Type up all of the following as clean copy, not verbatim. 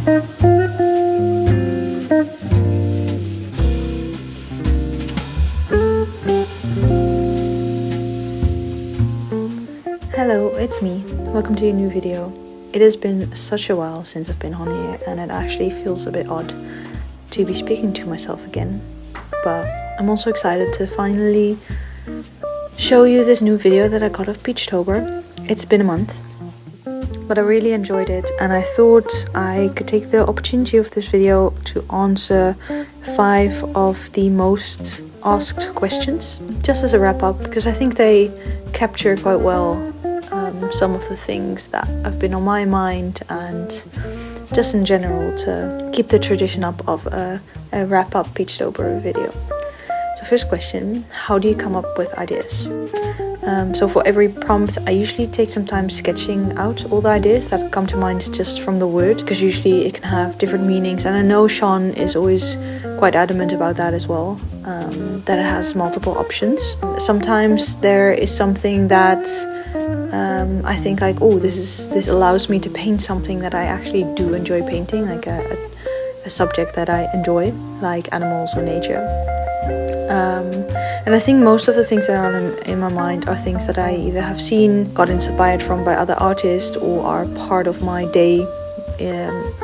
Hello, it's me. Welcome to a new video. It has been such a while since I've been on here, and it actually feels a bit odd to be speaking to myself again. But I'm also excited to finally show you this new video that I got of Peachtober. It's been a month, but I really enjoyed it, and I thought I could take the opportunity of this video to answer 5 of the most asked questions, just as a wrap up, because I think they capture quite well some of the things that have been on my mind, and just in general to keep the tradition up of a wrap up Peachtober video. So first question, how do you come up with ideas? So for every prompt, I usually take some time sketching out all the ideas that come to mind just from the word, because usually it can have different meanings, and I know Sean is always quite adamant about that as well, that it has multiple options. Sometimes there is something that I think like, oh, this allows me to paint something that I actually do enjoy painting, like a subject that I enjoy, like animals or nature. And I think most of the things that are in my mind are things that I either have seen, got inspired from by other artists, or are part of my day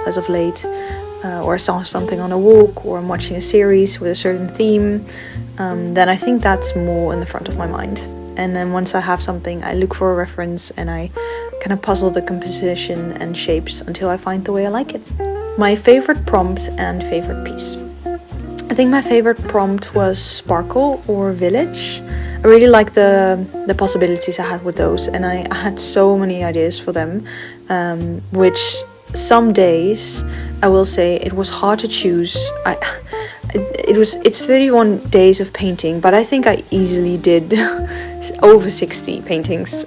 as of late, or I saw something on a walk, or I'm watching a series with a certain theme. Then I think that's more in the front of my mind. And then once I have something, I look for a reference and I kind of puzzle the composition and shapes until I find the way I like it. My favorite prompt and favorite piece. I think my favorite prompt was Sparkle or Village. I really like the possibilities I had with those, and I had so many ideas for them, which some days I will say it was hard to choose. It's 31 days of painting, but I think I easily did over 60 paintings,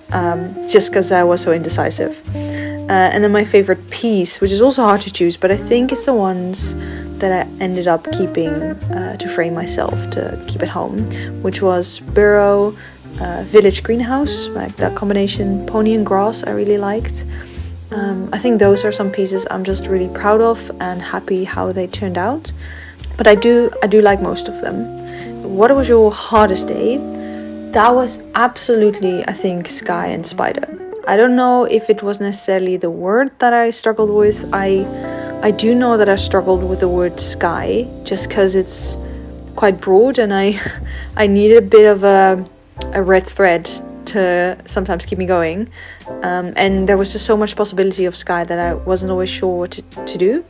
just because I was so indecisive. And then my favorite piece, which is also hard to choose, but I think it's the ones that I ended up keeping to frame myself, to keep at home, which was Burrow, Village Greenhouse, like that combination, Pony and Grass I really liked. I think those are some pieces I'm just really proud of and happy how they turned out. But I do like most of them. What was your hardest day? That was absolutely, I think, Sky and Spider. I don't know if it was necessarily the word that I struggled with. I do know that I struggled with the word sky, just because it's quite broad, and I needed a bit of a red thread to sometimes keep me going. And there was just so much possibility of sky that I wasn't always sure what to do.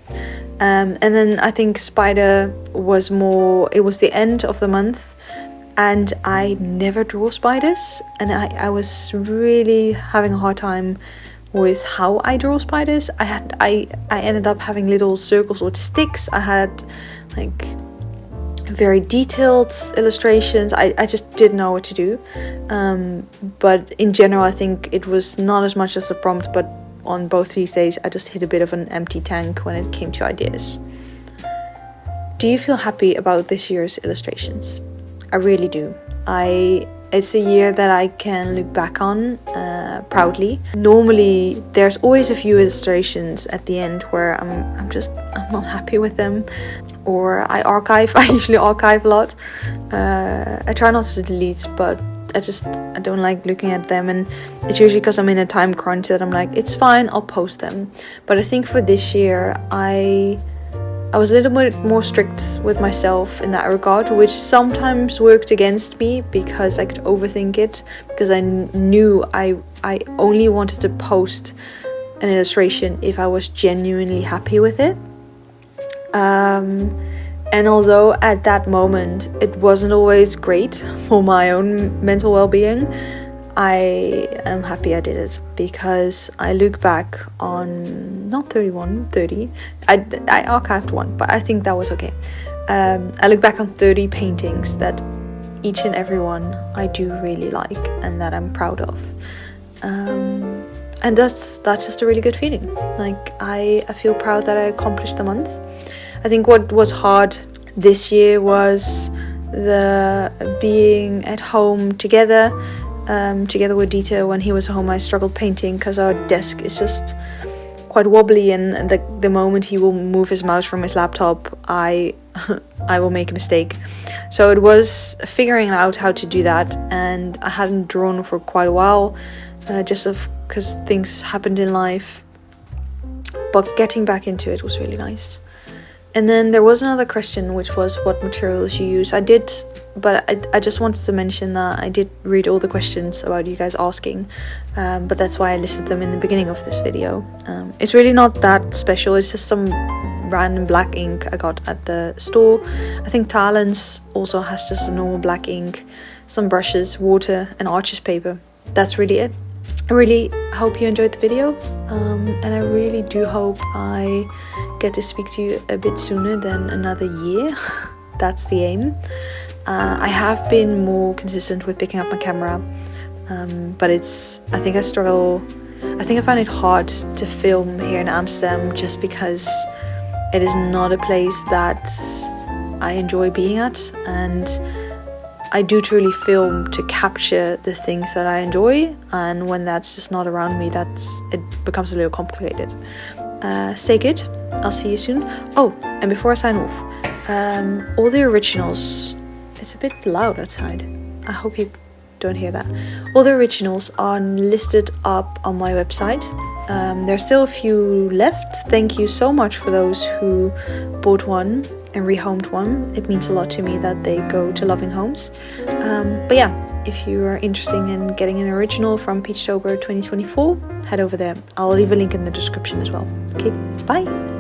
And then I think Spider was more, it was the end of the month, and I never draw spiders, and I was really having a hard time with how I draw spiders. I ended up having little circles with sticks. I had like very detailed illustrations. I just didn't know what to do. But in general, I think it was not as much as a prompt, but on both these days I just hit a bit of an empty tank when it came to ideas. Do you feel happy about this year's illustrations? I really do. It's a year that I can look back on proudly. Normally there's always a few illustrations at the end where I'm not happy with them, or I archive. I usually archive a lot. I try not to delete, but I don't like looking at them, and it's usually because I'm in a time crunch that I'm like, it's fine, I'll post them. But I think for this year I was a little bit more strict with myself in that regard, which sometimes worked against me because I could overthink it, because I knew I only wanted to post an illustration if I was genuinely happy with it. And although at that moment it wasn't always great for my own mental well-being, I am happy I did it, because I look back on not 31, 30. I archived one, but I think that was okay. I look back on 30 paintings that each and every one I do really like and that I'm proud of. And that's just a really good feeling. Like I feel proud that I accomplished the month. I think what was hard this year was the being at home together with Dieter. When he was home, I struggled painting because our desk is just quite wobbly, and the moment he will move his mouse from his laptop, I will make a mistake. So it was figuring out how to do that, and I hadn't drawn for quite a while, just because things happened in life. But getting back into it was really nice. And then there was another question, which was what materials you use. I just wanted to mention that I did read all the questions about you guys asking, but that's why I listed them in the beginning of this video. It's really not that special, it's just some random black ink I got at the store. I think Talens also has just a normal black ink, some brushes, water, and arches paper. That's really it. I really hope you enjoyed the video, and I really do hope I get to speak to you a bit sooner than another year. That's the aim. I have been more consistent with picking up my camera, but I think I find it hard to film here in Amsterdam just because it is not a place that I enjoy being at, and I do truly film to capture the things that I enjoy, and when that's just not around me, it becomes a little complicated. Stay good, I'll see you soon. Oh, and before I sign off, all the originals, it's a bit loud outside, I hope you don't hear that. All the originals are listed up on my website. There's still a few left. Thank you so much for those who bought one and rehomed one. It means a lot to me that they go to loving homes. But yeah, if you are interested in getting an original from Peachtober 2024, head over there. I'll leave a link in the description as well. Okay, bye!